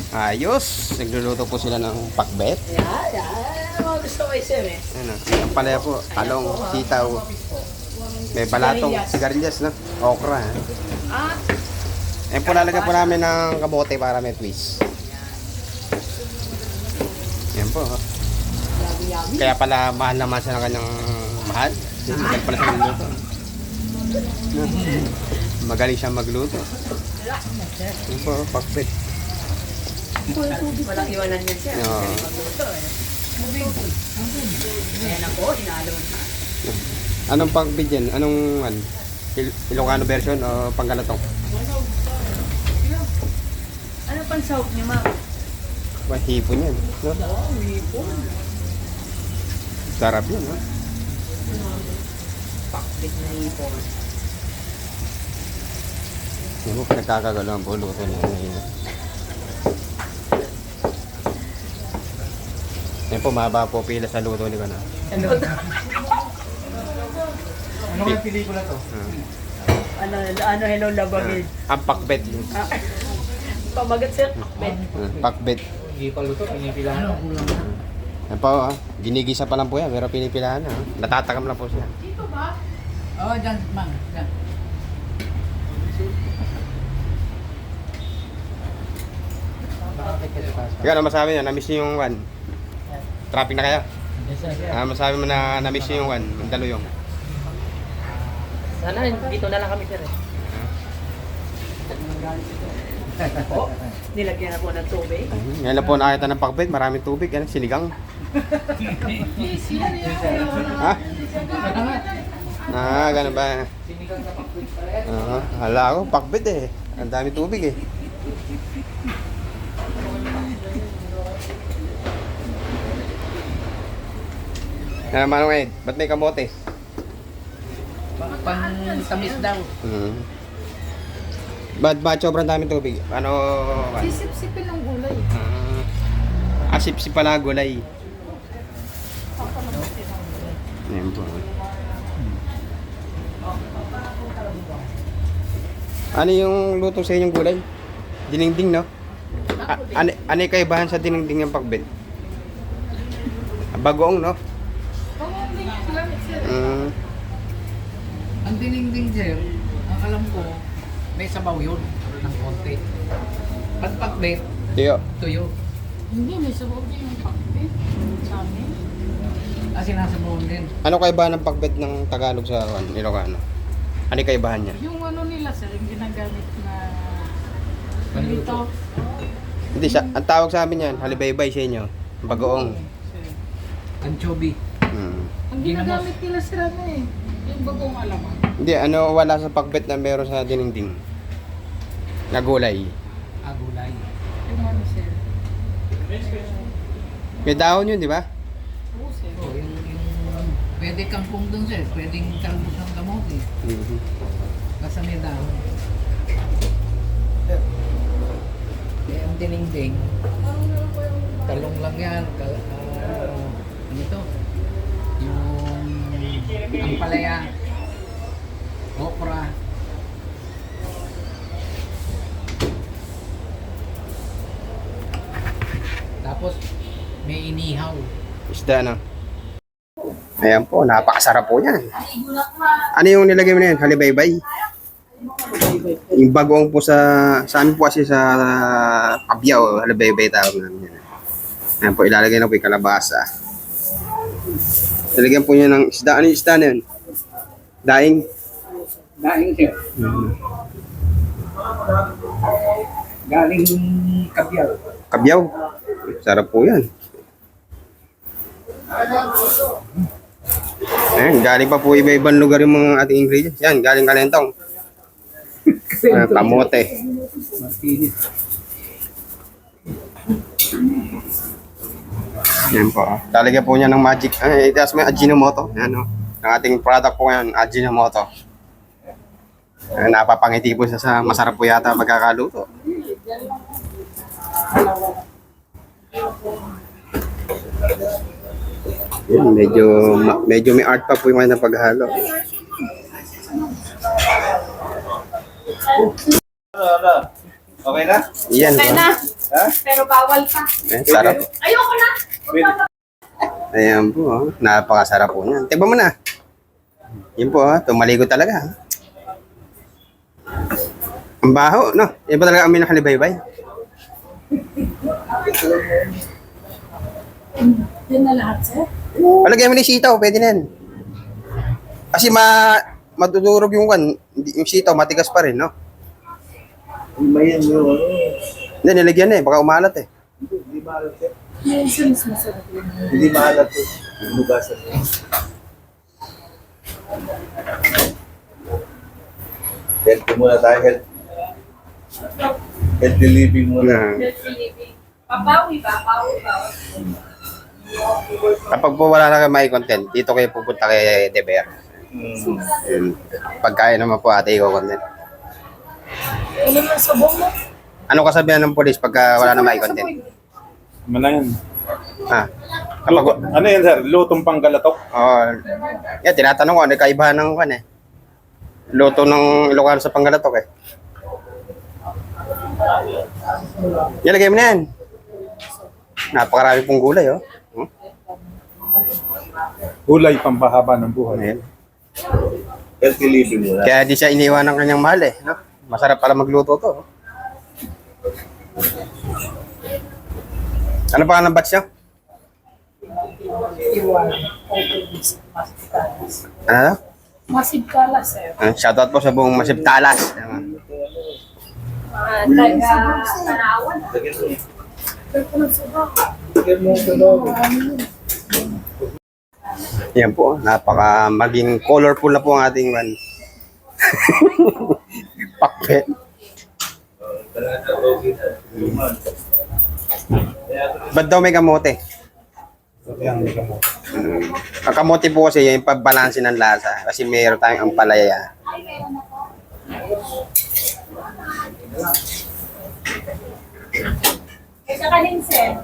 Ayos. Nagluluto po sila ng pakbet. Mga gusto ko isip eh. Ano, ang palaya po, talong, sitaw. May balatong, sigarilyas, no? Okra. Ah, Eh po lalagyan po namin ng kabote para may twist. Yan po. yummy. Kaya pala mahal naman siya ng kanyang mahal. Magaling pala siya magluto. Magaling siya magluto. Yan po, pakbet. Walang iwanan yan siya. Oo. Magluto eh. Ayan ako, hinalo na. Anong pakbet yan? Anong Ilocano version o Panggalatong? Ano pang sahog niyo, ma'am? Hipon yan. No? Oo, hipon. Sarap yan, no? Pakbit na hipon. Yan po, nagkakagalo ang luto niya ngayon. Yan po, mahaba po pila sa luto ni Kana. Ano yung pelikula to? Ano, hello, labagin. Ang pakbet. Pamagat sir, pakbit. Pakbet. Hindi pa luto, pinipilahan. Yan po, ginigisa pa lang po yan, pero pinipilahan na. Natatakam lang po siya. Oo, dyan, mang. Dyan. Kaya ano masabi niyo, na-miss niyo yung traffic na kaya? Yes, sir. Masabi mo na na-miss niyo yung Mandaluyong. Sana dito na lang kami sir eh. Oh, nilagyan ako ng tubig. Ngayon na po nakita ng pakbet, maraming tubig, yan, sinigang. Ha? Ganun ba? Hala ako, pakbet eh. Ang dami tubig eh. Ano manong Ed, ba't may kamote? Pang-tamis daw. Ba't sobrang daming tubig? Ano? Sisip-sipin ng gulay. Asip-sip pala gulay. Ayan po. Ano yung luto sa inyong gulay? Dinengding, no? Ano yung kaibahan sa dinengding ng pakbet? Bagoong, no? Ang dinding sir, ang alam ko, may sabaw yun ng konti. Pagpakbet, Tiyo. tuyo. Hindi, may sabaw din yung pakbit. Sa amin. Sinasabaw din. Ano kaibahan ng pakbet ng Tagalog sa Ilocano? Ano yung kaibahan niya? Yung ano nila sir, yung ginagamit na Panluto. dito. Hindi, ang tawag sa amin yan, halibaybay sa inyo. Bagoong. Anchovy. Ang ginagamit nila sir ano eh. Yung bagong alaman. Hindi, ano wala sa pakbet na meron sa dinengding? Na gulay. Agulay. Yung ano sir. May dahon yun, di ba? Oo sir. Oh, yung pwede kangkong dun sir, pwedeng talbos ng kamote. Basta may dahon. Eh, ang dininding, talong lang yan. Ano to? Yung ampalaya, okra. Tapos may inihaw. Isda, no? Ayan po, napakasarap po yan. Ano yung nilagay mo na yan? Halibaybay? Yung bagoong po sa amin po kasi sa Pabyaw, halibaybay tawag namin yan. Ayan po, ilalagay na po yung kalabasa. Nilagyan po niya ng isda. Ano yung isda na yun? Daing? Daing sir. Galing Kabyaw. Kabyaw? Sarap po yan. Ayan, galing pa po iba-ibang lugar yung mga ating ingredients. Yan, galing Kalentong. Kamote. Matinis. Yan po. Talagyan po niya ng magic. Itaas mo yung Ajinomoto. Yan o. Ang ating product po ngayon, Ajinomoto. Napapangiti po siya sa masarap po yata magkakaluto. Yan, medyo may art pa po yung kanyang paghalo. Okay na? Yan. Okay oh. na. Ha? Pero bawal pa. Sarap. Ayoko na. Pwede. Ayan po, oh. Napakasarap po niyan. Tignan mo na. Yun po, tumaligo talaga. Ang baho, no? Iba talaga kami ng halibaybay. Yan na lahat, sir. Palagyan mo ni sitaw, pwede na yan. Kasi madudurog yung yung sitaw, matigas pa rin, no? Mayan mo. Hindi, nilagyan na eh, baka umalat eh. Hindi maalat eh. Yung sinis masarap yun. Hindi maalat eh. Lugasan eh. Healthy muna tayo. Healthy living muna. Healthy living. Papawi ba? Papawi ba? Kapag po wala na kayo may content, dito kayo pupunta kay Deber. Yun. Pagkain naman po ate, i-content. Ano na sabong mo? Ano kasabihan ng polis pagka wala na may content? Ano yan? Ha? Luto, ano yan sir? Lutong panggalatok? Oh, yan, tinatanong ko, ano yung kaibahan ng luto ng Ilocano sa Panggalatok eh. Yan, lagay mo na yan. Napakarami pong gulay, oh. Gulay pampahaba ng buhay. Ayan. Healthy living muna. Kaya di siya iniwan ng kanyang mahal eh. No? Masarap pala magluto to. Oh. Ano pa ng batch niyo? Ano? Masib kala, sir. Shoutout po sa buong Masib Talas. Taga Tarawan. Lagyan mo. Pero kung sabang. Lagyan mo sa loob. Yan po, napaka maging colorful na po ang ating pakbet. Ba't daw may kamote? Ang kamote po kasi yung pagbalansin ng lasa kasi mayroon tayong ampalaya. Kaya kanin, sir.